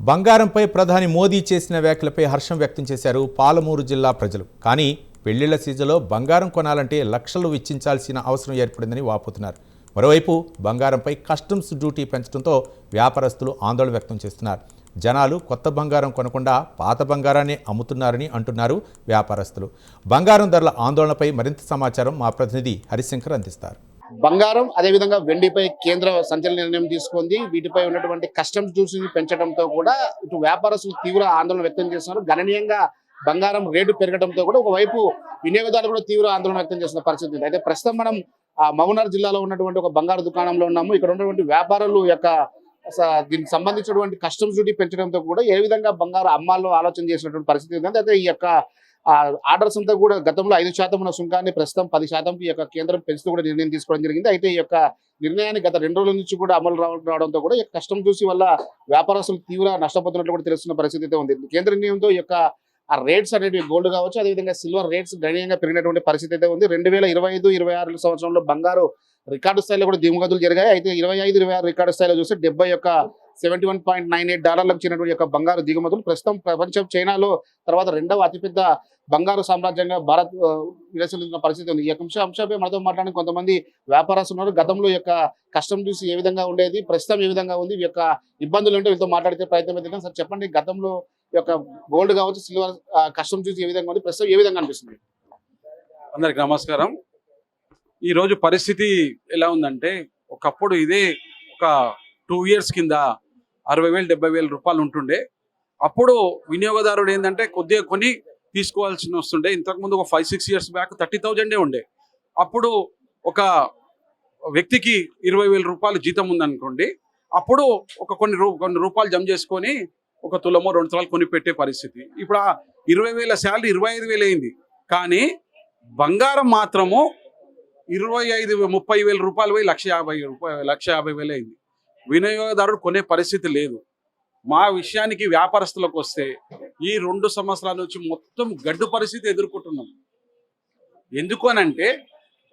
బంగారంపై ప్రధాని మోదీ చేసిన వ్యాఖ్యలపై హర్షం వ్యక్తం చేశారు పాలమూరు జిల్లా ప్రజలు. కానీ పెళ్లిళ్ల సీజన్లో బంగారం కొనాలంటే లక్షలు వెచ్చించాల్సిన అవసరం ఏర్పడిందని వాపోతున్నారు. మరోవైపు బంగారంపై కస్టమ్స్ డ్యూటీ పెంచడంతో వ్యాపారస్తులు ఆందోళన వ్యక్తం చేస్తున్నారు. జనాలు కొత్త బంగారం కొనకుండా పాత బంగారాన్ని అమ్ముతున్నారని అంటున్నారు వ్యాపారస్తులు. బంగారం ధరల ఆందోళనపై మరింత సమాచారం మా ప్రతినిధి హరిశంకర్ అందిస్తారు. బంగారం అదేవిధంగా వెండిపై కేంద్ర సంచలన నిర్ణయం తీసుకుంది. వీటిపై ఉన్నటువంటి కస్టమ్స్ డ్యూటీని పెంచడంతో కూడా ఇటు వ్యాపారస్తులు తీవ్ర ఆందోళన వ్యక్తం చేస్తున్నారు. గణనీయంగా బంగారం రేటు పెరగడంతో కూడా ఒకవైపు వినియోగదారులు కూడా తీవ్ర ఆందోళన వ్యక్తం చేస్తున్న పరిస్థితి. అయితే ప్రస్తుతం మనం మహబూబ్నగర్ జిల్లాలో ఉన్నటువంటి ఒక బంగారు దుకాణంలో ఉన్నాము. ఇక్కడ ఉన్నటువంటి వ్యాపారులు యొక్క దీనికి సంబంధించినటువంటి కస్టమ్స్ డ్యూటీ పెంచడంతో కూడా ఏ విధంగా బంగారు అమ్మాల్లో ఆలోచన చేసినటువంటి పరిస్థితి ఉంది. అయితే ఈ యొక్క ఆర్డర్స్ అంతా కూడా గతంలో 5% ఉన్న సుంకాన్ని ప్రస్తుతం 10% ఈ యొక్క కేంద్రం పెంచుతూ కూడా నిర్ణయం తీసుకోవడం జరిగింది. అయితే ఈ యొక్క నిర్ణయాన్ని గత 2 రోజుల నుంచి కూడా అమలు రావడంతో కూడా ఈ కస్టమ్ డ్యూటీ వల్ల వ్యాపారస్తులు తీవ్ర నష్టపోతున్నట్లు కూడా తెలుస్తున్న పరిస్థితి అయితే ఉంది. కేంద్ర నిర్ణయంతో ఈ యొక్క ఆ రేట్స్ అనేవి గోల్డ్ కావచ్చు, అదేవిధంగా సిల్వర్ రేట్స్ గణనీయంగా పెరిగినటువంటి పరిస్థితి అయితే ఉంది. 2025-26 సంవత్సరంలో బంగారు రికార్డు స్థాయిలో కూడా దిగుమతులు జరిగాయి. అయితే 25-26 రికార్డు స్థాయిలో చూస్తే $71.98లకు చేరినటువంటి యొక్క బంగారు దిగుమతులు ప్రస్తుతం ప్రపంచం చైనాలో తర్వాత రెండవ అతిపెద్ద బంగారు సామ్రాజ్యంగా భారత్ విలసిల్లుతున్న పరిస్థితి ఉంది. ఈ యొక్క అంశంపై మనతో మాట్లాడిన కొంతమంది వ్యాపారస్తులు ఉన్నారు. గతంలో యొక్క కస్టమ్ డ్యూటీ ఏ విధంగా ఉండేది, ప్రస్తుతం ఏ విధంగా ఉంది, ఈ యొక్క ఇబ్బందులు ఉంటే వీళ్ళతో మాట్లాడితే ప్రయత్నం అయితే సార్ చెప్పండి. గతంలో యొక్క గోల్డ్ కావచ్చు, సిల్వర్ కస్టమ్ డ్యూటీ ఏ విధంగా ఉంది, ప్రస్తుతం ఏ విధంగా అనిపిస్తుంది? అందరికి నమస్కారం. ఈరోజు పరిస్థితి ఎలా ఉందంటే, ఒకప్పుడు ఇదే ఒక 2 years కింద 60,000-70,000 రూపాయలు ఉంటుండే. అప్పుడు వినియోగదారుడు ఏంటంటే కొద్దిగా కొని తీసుకోవాల్సి వస్తుండే. ఇంతకుముందు ఒక 5-6 years బ్యాక్ 30,000 ఉండే. అప్పుడు ఒక వ్యక్తికి 20,000 రూపాయలు జీతం ఉందనుకోండి, అప్పుడు కొన్ని రూపాయలు జమ చేసుకొని ఒక తులమో 2 తులాలు కొని పెట్టే పరిస్థితి. ఇప్పుడు ఆ 20,000 శాలరీ 25,000 అయింది. కానీ బంగారం మాత్రము 25-30,000 రూపాయలు పోయి 1,50,000 అయింది. వినియోగదారుడు కొనే పరిస్థితి లేదు. మా విషయానికి వ్యాపారస్తులకు వస్తే ఈ 2 సంవత్సరాల నుంచి మొత్తం గడ్డు పరిస్థితి ఎదుర్కొంటున్నాం. ఎందుకు అనంటే,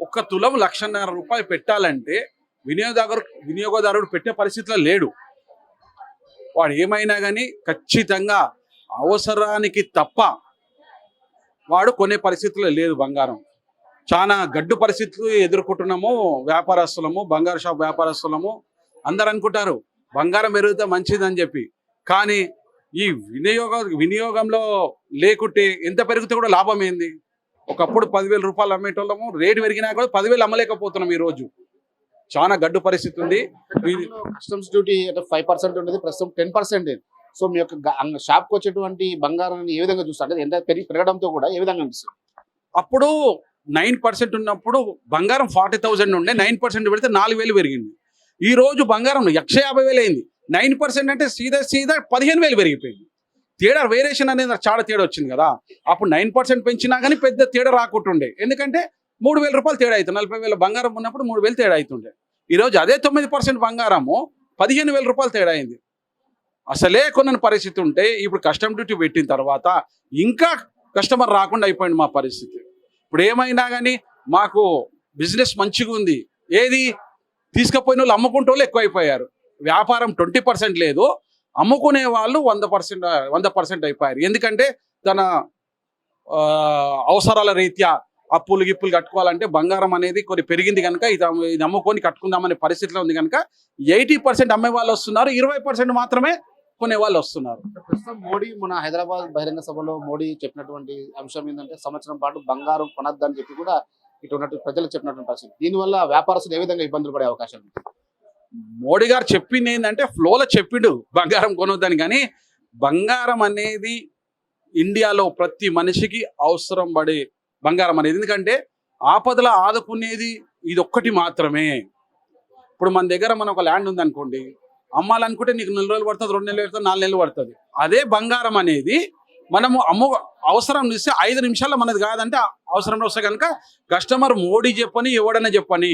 1 తులం 1,50,000 రూపాయలు పెట్టాలంటే వినియోగదారుడు పెట్టే పరిస్థితిలో లేడు. వాడు ఏమైనా కానీ ఖచ్చితంగా అవసరానికి తప్ప వాడు కొనే పరిస్థితిలో లేదు. బంగారం చాలా గడ్డు పరిస్థితులు ఎదుర్కొంటున్నాము వ్యాపారస్తులము, బంగారు షాప్ వ్యాపారస్తులము. అందరు అనుకుంటారు బంగారం పెరిగితే మంచిదని చెప్పి, కానీ ఈ వినియోగంలో లేకుంటే ఎంత పెరిగితే కూడా లాభం ఏంది? ఒకప్పుడు 10,000 రూపాయలు అమ్మేటోళ్ళము, రేటు పెరిగినా కూడా 10,000 అమ్మలేకపోతున్నాం. ఈరోజు చాలా గడ్డు పరిస్థితి ఉంది. కస్టమ్స్ డ్యూటీ 5% ఉండేది, ప్రస్తుతం 10%. సో మీ యొక్క షాప్కి వచ్చేటువంటి బంగారాన్ని ఏ విధంగా చూస్తారు? ఎంత పెరగడంతో కూడా ఏ విధంగా అనిపిస్తుంది? అప్పుడు 9% ఉన్నప్పుడు బంగారం 40,000 ఉండే, 9% పెడితే 4,000 పెరిగింది. ఈ రోజు బంగారం 1,50,000 అయింది. 9% అంటే సీదా 15,000 పెరిగిపోయింది. తేడా వేరియేషన్ అనేది చాలా తేడా వచ్చింది కదా. అప్పుడు 9% పెంచినా కానీ పెద్ద తేడా రాకుంటుండే. ఎందుకంటే 3,000 రూపాయలు తేడా అవుతుంది. 40,000 బంగారం ఉన్నప్పుడు 3,000 తేడా అవుతుండే. ఈరోజు అదే 9% బంగారము 15,000 రూపాయలు తేడా అయింది. అసలే కొన్న పరిస్థితి ఉంటే ఇప్పుడు కస్టమ్ డ్యూటీ పెట్టిన తర్వాత ఇంకా కస్టమర్ రాకుండా అయిపోయింది మా పరిస్థితి. ఇప్పుడు ఏమైనా కానీ మాకు బిజినెస్ మంచిగా ఉంది. ఏది తీసుకుపోయిన వాళ్ళు అమ్ముకుంటే వాళ్ళు ఎక్కువైపోయారు. వ్యాపారం 20% లేదు, అమ్ముకునే వాళ్ళు 100% అయిపోయారు. ఎందుకంటే తన అవసరాల రీత్యా అప్పులు గిప్పులు కట్టుకోవాలంటే బంగారం అనేది కొన్ని పెరిగింది కనుక ఇది అమ్ముకొని కట్టుకుందామనే పరిస్థితిలో ఉంది కనుక 80% అమ్మే వాళ్ళు వస్తున్నారు, 20% మాత్రమే కొనే వాళ్ళు వస్తున్నారు. ప్రస్తుతం మోడీ మన హైదరాబాద్ బహిరంగ సభలో మోడీ చెప్పినటువంటి అంశం ఏంటంటే సంవత్సరం పాటు బంగారం కొనద్దని చెప్పి కూడా ఇటు ఉన్నట్టు ప్రజలకు చెప్పినటువంటి పరిస్థితి. దీనివల్ల వ్యాపారస్తులు ఏ విధంగా ఇబ్బందులు పడే అవకాశం ఉంది? మోడీ గారు చెప్పింది ఏంటంటే ఫ్లోలో చెప్పిండు బంగారం కొనొద్దని. కానీ బంగారం అనేది ఇండియాలో ప్రతి మనిషికి అవసరం పడే బంగారం అనేది. ఎందుకంటే ఆపదల ఆదుకునేది ఇది ఒక్కటి మాత్రమే. ఇప్పుడు మన దగ్గర ఒక ల్యాండ్ ఉందనుకోండి, అమ్మాలనుకుంటే నీకు 4 రోజులు పడుతుంది, 2 నెలలు పడుతుంది, 4 నెలలు పడుతుంది. అదే బంగారం అనేది మనము అవసరం చూస్తే 5 నిమిషాల్లో మనది కాదంటే అవసరం వస్తే కనుక కస్టమర్ మోడీ చెప్పని ఎవడన్నా చెప్పని.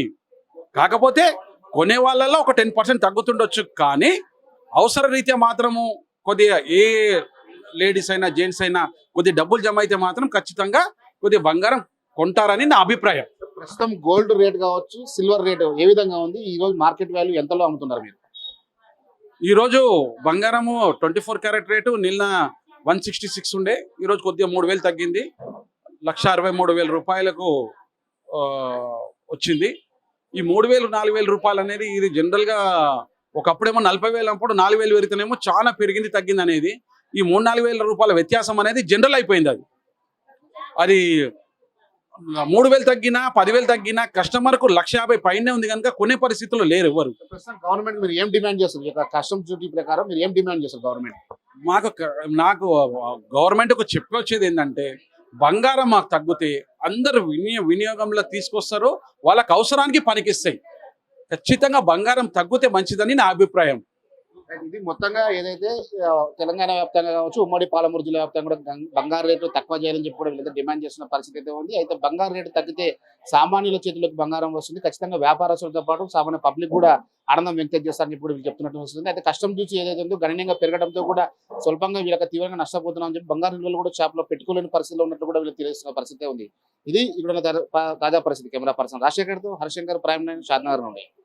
కాకపోతే కొనే వాళ్ళలో ఒక 10% తగ్గుతుండొచ్చు. కానీ అవసర రీత్యా మాత్రము కొద్దిగా ఏ లేడీస్ అయినా జెంట్స్ అయినా కొద్దిగా డబ్బులు జమ అయితే మాత్రం ఖచ్చితంగా కొద్దిగా బంగారం కొంటారని నా అభిప్రాయం. ప్రస్తుతం గోల్డ్ రేట్ కావచ్చు, సిల్వర్ రేట్ ఏ విధంగా ఉంది? ఈ రోజు మార్కెట్ వాల్యూ ఎంతలో అమ్ముతున్నారు మీరు? ఈరోజు బంగారము 24 క్యారెట్ రేటు నిన్న 166 ఉండే, ఈరోజు కొద్దిగా 3,000 తగ్గింది, 1,63,000 రూపాయలకు ఆ, వచ్చింది. ఈ 3,000 4,000 రూపాయలు అనేది ఇది జనరల్గా ఒకప్పుడేమో 40,000 అప్పుడు 4,000 పెరిగితేనేమో చాలా పెరిగింది తగ్గింది అనేది, ఈ 3,000-4,000 రూపాయల వ్యత్యాసం అనేది జనరల్ అయిపోయింది. అది 3,000 తగ్గినా 10,000 తగ్గినా కస్టమర్కు 1,50,000 పైనే ఉంది కనుక కొనే పరిస్థితుల్లో లేరు ఎవరు. ప్రస్తుతం గవర్నమెంట్ మీరు ఏం డిమాండ్ చేస్తారు? ఈ యొక్క కస్టమ్స్ డ్యూటీ ప్రకారం మీరు ఏం డిమాండ్ చేస్తారు గవర్నమెంట్? నాకు గవర్నమెంట్కు చెప్పొచ్చేది ఏంటంటే, బంగారం మాకు తగ్గితే అందరూ వినియోగంలో తీసుకొస్తారు, వాళ్ళకి అవసరానికి పనికిస్తాయి. ఖచ్చితంగా బంగారం తగ్గితే మంచిదని నా అభిప్రాయం. ఇది మొత్తంగా ఏదైతే తెలంగాణ వ్యాప్తంగా కావచ్చు, ఉమ్మడి పాలమూరు జిల్లా వ్యాప్తంగా కూడా బంగారు రేటు తక్కువ చేయాలని చెప్పి కూడా వీళ్ళైతే డిమాండ్ చేస్తున్న పరిస్థితి అయితే ఉంది. అయితే బంగారు రేటు తగ్గితే సామాన్యుల చేతుల్లోకి బంగారం వస్తుంది, ఖచ్చితంగా వ్యాపారస్తులతో పాటు సామాన్య పబ్లిక్ కూడా ఆనందం వ్యక్తం చేస్తారని చెప్పి కూడా వీళ్ళు చెప్తున్నట్టు వస్తుంది. అయితే కష్టం చూసి ఏదైతే ఉందో గణనీయంగా పెరగడంతో కూడా స్వల్పంగా వీళ్ళకి తీవ్రంగా నష్టపోతున్నామని చెప్పి బంగారు నిల్వలు కూడా షాప్లో పెట్టుకోలేని పరిస్థితిలో ఉన్నట్టు కూడా వీళ్ళు తెలియజేస్తున్న పరిస్థితి ఉంది. ఇది ఇక్కడ తాజా పరిస్థితి. కెమెరా పర్సన్ రాజశేఖర్తో హరిశంకర్, ప్రైమ్ 9, షాద్నగర్ నుండి.